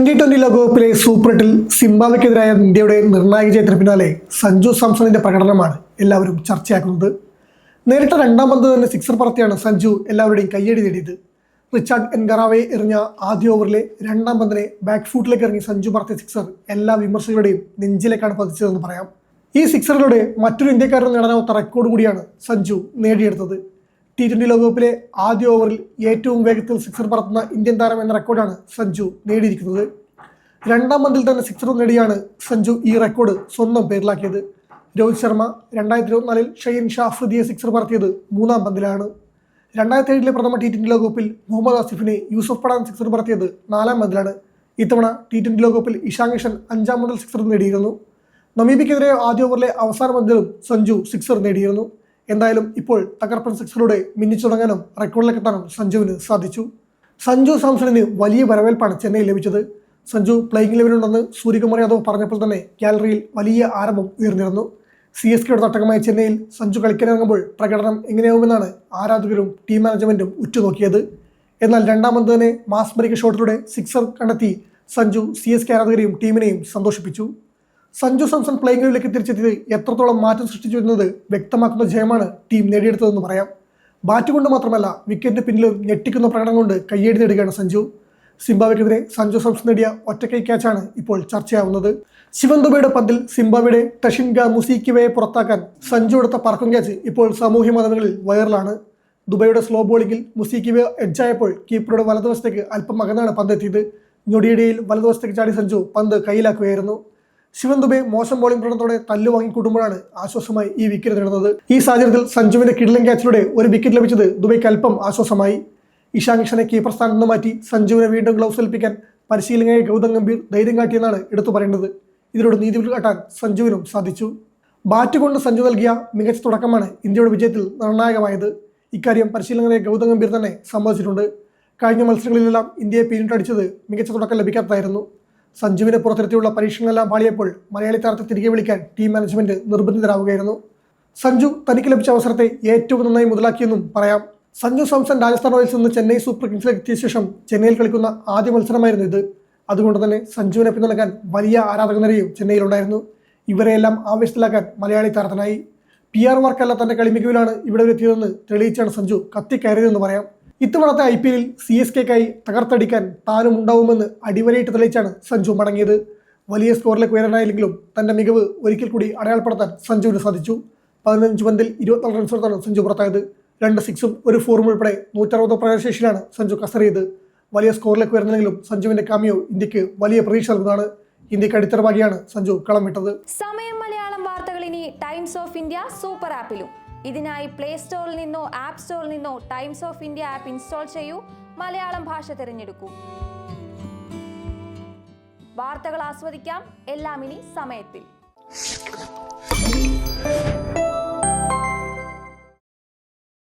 2020 ലോകകപ്പിലെ സൂപ്പർ 8-ൽ സിംബാബ്വെക്കെതിരായ ഇന്ത്യയുടെ നിർണായക ജയത്തിന് പിന്നാലെ സഞ്ജു സാംസണിന്റെ പ്രകടനമാണ് എല്ലാവരും ചർച്ചയാക്കുന്നത്. നേരിട്ട രണ്ടാം പന്ത് തന്നെ സിക്സർ പറത്തിയാണ് സഞ്ജു എല്ലാവരുടെയും കയ്യടി നേടിയത്. റിച്ചാർഡ് എൻഗറാവെ എറിഞ്ഞ ആദ്യ ഓവറിലെ രണ്ടാം പന്തിനെ ബാക്ക് ഫൂട്ടിലേക്ക് ഇറങ്ങി സഞ്ജു പറത്തിയ സിക്സർ എല്ലാ വിമർശകരുടെയും നെഞ്ചിലേക്കാണ് പതിച്ചതെന്ന് പറയാം. ഈ സിക്സറിലൂടെ മറ്റൊരു ഇന്ത്യക്കാരൻ നേടാനാവാത്ത റെക്കോർഡ് കൂടിയാണ് സഞ്ജു നേടിയെടുത്തത്. T20 ലോകകപ്പിലെ ആദ്യ ഓവറിൽ ഏറ്റവും വേഗത്തിൽ സിക്സർ പറത്തുന്ന ഇന്ത്യൻ താരം എന്ന റെക്കോർഡാണ് സഞ്ജു നേടിയിരിക്കുന്നത്. രണ്ടാം പന്തിൽ തന്നെ സിക്സർ നേടിയാണ് സഞ്ജു ഈ റെക്കോർഡ് സ്വന്തം പേരിലാക്കിയത്. രോഹിത് ശർമ്മ 2024 ഷഹീൻ ഷാ അഫ്രീദിയെ സിക്സർ പറത്തിയത് മൂന്നാം പന്തിലാണ്. 2007 പ്രഥമ T20 ലോകകപ്പിൽ മുഹമ്മദ് ആസിഫിനെ യൂസഫ് പടാൻ സിക്സർ പറത്തിയത് നാലാം പന്തിലാണ്. ഇത്തവണ T20 ലോകകപ്പിൽ ഇഷാൻ കിഷൻ അഞ്ചാം പന്തിൽ സിക്സർ നേടിയിരുന്നു. നമീബിയക്കെതിരെ ആദ്യ ഓവറിലെ അവസാന പന്തിലും സഞ്ജു സിക്സർ നേടിയിരുന്നു. എന്തായാലും ഇപ്പോൾ തകർപ്പൻ സിക്സറിലൂടെ മിന്നിച്ചു തുടങ്ങാനും റെക്കോർഡിലേക്ക് എത്താനും സഞ്ജുവിന് സാധിച്ചു. സഞ്ജു സാംസണിന് വലിയ വരവേൽപ്പാണ് ചെന്നൈയിൽ ലഭിച്ചത്. സഞ്ജു പ്ലേയിങ് ലെവലുണ്ടെന്ന് സൂര്യകുമാർ യാദവ് പറഞ്ഞപ്പോൾ തന്നെ ഗാലറിയിൽ വലിയ ആരവം ഉയർന്നിരുന്നു. CSKയുടെ തട്ടകമായ ചെന്നൈയിൽ സഞ്ജു കളിക്കാനിറങ്ങുമ്പോൾ പ്രകടനം എങ്ങനെയാവുമെന്നാണ് ആരാധകരും ടീം മാനേജ്മെന്റും ഉറ്റുനോക്കിയത്. എന്നാൽ രണ്ടാം പന്ത് തന്നെ മാസ്മരിക ഷോട്ടിലൂടെ സിക്സർ കണ്ടെത്തി സഞ്ജു CSK ആരാധകരെയും ടീമിനെയും സന്തോഷിപ്പിച്ചു. സഞ്ജു സാംസൺ പ്ലേയിങ് ലെവലിലേക്ക് തിരിച്ചെത്തിയത് എത്രത്തോളം മാറ്റം സൃഷ്ടിച്ചു എന്നത് വ്യക്തമാക്കുന്ന ജയമാണ് ടീം നേടിയെടുത്തതെന്ന് പറയാം. ബാറ്റ് കൊണ്ട് മാത്രമല്ല വിക്കറ്റിന് പിന്നിലും ഞെട്ടിക്കുന്ന പ്രകടനം കൊണ്ട് കയ്യേടി നേടുകയാണ് സഞ്ജു. സിംബാബ്വെക്കെതിരെ സഞ്ജു സാംസൺ നേടിയ ഒറ്റക്കൈ ക്യാച്ചാണ് ഇപ്പോൾ ചർച്ചയാവുന്നത്. ശിവൻ ദുബൈയുടെ പന്തിൽ സിംബാബ്വെയുടെ ടഷിൻഗ മുസീക്കിവയെ പുറത്താക്കാൻ സഞ്ജു എടുത്ത പറക്കും ക്യാച്ച് ഇപ്പോൾ സാമൂഹ്യ മാധ്യമങ്ങളിൽ വൈറലാണ്. ദുബൈയുടെ സ്ലോ ബോളിംഗിൽ മുസീക്കിവ എഡ്ജായപ്പോൾ കീപ്പറുടെ വലതുവശത്തേക്ക് അല്പം അകന്നാണ് പന്ത് എത്തിയത്. ഞൊടിയിടയിൽ വലതുവശത്തേക്ക് ചാടി സഞ്ജു പന്ത് കയ്യിലാക്കുകയായിരുന്നു. ശിവൻ ദുബെ മോശം ബോളിംഗ് പ്രകടനത്തോടെ തല്ലു വാങ്ങിക്കൂട്ടുമ്പോഴാണ് ആശ്വാസമായി ഈ വിക്കറ്റ് നേടുന്നത്. ഈ സാഹചര്യത്തിൽ സഞ്ജുവിന്റെ കിടിലൻ ക്യാച്ചിലൂടെ ഒരു വിക്കറ്റ് ലഭിച്ചത് ദുബൈക്ക് അല്പം ആശ്വാസമായി. ഇഷാൻ കിഷനെ കീപ്പർ സ്ഥാനത്ത് നിന്ന് മാറ്റി സഞ്ജുവിനെ വീണ്ടും ഗ്ലൗസ് ഏൽപ്പിക്കാൻ പരിശീലകനായ ഗൗതം ഗംഭീർ ധൈര്യം കാട്ടിയെന്നാണ് എടുത്തു പറയേണ്ടത്. ഇതിലൂടെ നീതി കാട്ടാൻ സഞ്ജുവിനും സാധിച്ചു. ബാറ്റ് കൊണ്ട് സഞ്ജു നൽകിയ മികച്ച തുടക്കമാണ് ഇന്ത്യയുടെ വിജയത്തിൽ നിർണായകമായത്. ഇക്കാര്യം പരിശീലകനായ ഗൗതം ഗംഭീർ തന്നെ സമ്മതിച്ചിട്ടുണ്ട്. കഴിഞ്ഞ മത്സരങ്ങളിലെല്ലാം ഇന്ത്യയെ പിന്നിട്ടടിച്ചത് മികച്ച തുടക്കം ലഭിക്കാത്തതായിരുന്നു. സഞ്ജുവിനെ പുറത്തിരുത്തിയുള്ള പരീക്ഷണങ്ങളെല്ലാം പാളിയപ്പോൾ മലയാളി താരത്തെ തിരികെ വിളിക്കാൻ ടീം മാനേജ്മെന്റ് നിർബന്ധിതരാവുകയായിരുന്നു. സഞ്ജു തനിക്ക് ലഭിച്ച അവസരത്തെ ഏറ്റവും നന്നായി മുതലാക്കിയെന്നും പറയാം. സഞ്ജു സാംസൺ രാജസ്ഥാൻ റോയൽസിൽ നിന്ന് ചെന്നൈ സൂപ്പർ കിങ്സിലേക്ക് എത്തിയ ശേഷം ചെന്നൈയിൽ കളിക്കുന്ന ആദ്യ മത്സരമായിരുന്നു ഇത്. അതുകൊണ്ട് തന്നെ സഞ്ജുവിനെ പിന്തുണയ്ക്കാൻ വലിയ ആരാധക നിരയും ചെന്നൈയിലുണ്ടായിരുന്നു. ഇവരെയെല്ലാം ആവേശത്തിലാക്കാൻ മലയാളി താരത്തിനായി. PR വർക്കല്ല തന്റെ കളിമികവിലാണ് ഇവിടെ എത്തിയതെന്ന് തെളിയിച്ചാണ് സഞ്ജു കത്തിക്കയറിയതെന്ന് പറയാം. ഇത്തവണത്തെ IPL-ൽ CSKക്കായി തകർത്തടിക്കാൻ താനും ഉണ്ടാവുമെന്ന് അടിവരയിട്ട് തെളിയിച്ചാണ് സഞ്ജു മടങ്ങിയത്. വലിയ സ്കോറിലേക്ക് ഉയരാനായില്ലെങ്കിലും തന്റെ മികവ് ഒരിക്കൽ കൂടി അടയാളപ്പെടുത്താൻ സഞ്ജുവിന് സാധിച്ചു. 15 പന്തിൽ 24 റൺസ് എടുത്താണ് സഞ്ജു പുറത്തായത്. 2 സിക്സും 1 4 ഉൾപ്പെടെ 160 പ്രകടനശേഷിയിലാണ് സഞ്ജു കസറിയത്. വലിയ സ്കോറിലേക്ക് ഉയർന്നെങ്കിലും സഞ്ജുവിന്റെ കാമിയോ ഇന്ത്യക്ക് വലിയ പ്രതീക്ഷ നൽകുന്നതാണ്. ഇന്ത്യക്ക് അടിത്തറവാകിയാണ് സഞ്ജു കളം വിട്ടത്. സമയം മലയാളം വാർത്തകൾ ഇനി ടൈംസ് ഓഫ് ഇന്ത്യ സൂപ്പർ ആപ്പിലും. ഇതിനായി പ്ലേ സ്റ്റോറിൽ നിന്നോ ആപ്പ് സ്റ്റോറിൽ നിന്നോ times of India app install ചെയ്യൂ. മലയാളം ഭാഷ തിരഞ്ഞെടുക്കൂ. വാർത്തകൾ ആസ്വദിക്കാം. എല്ലാം ഇനി സമയത്തിൽ.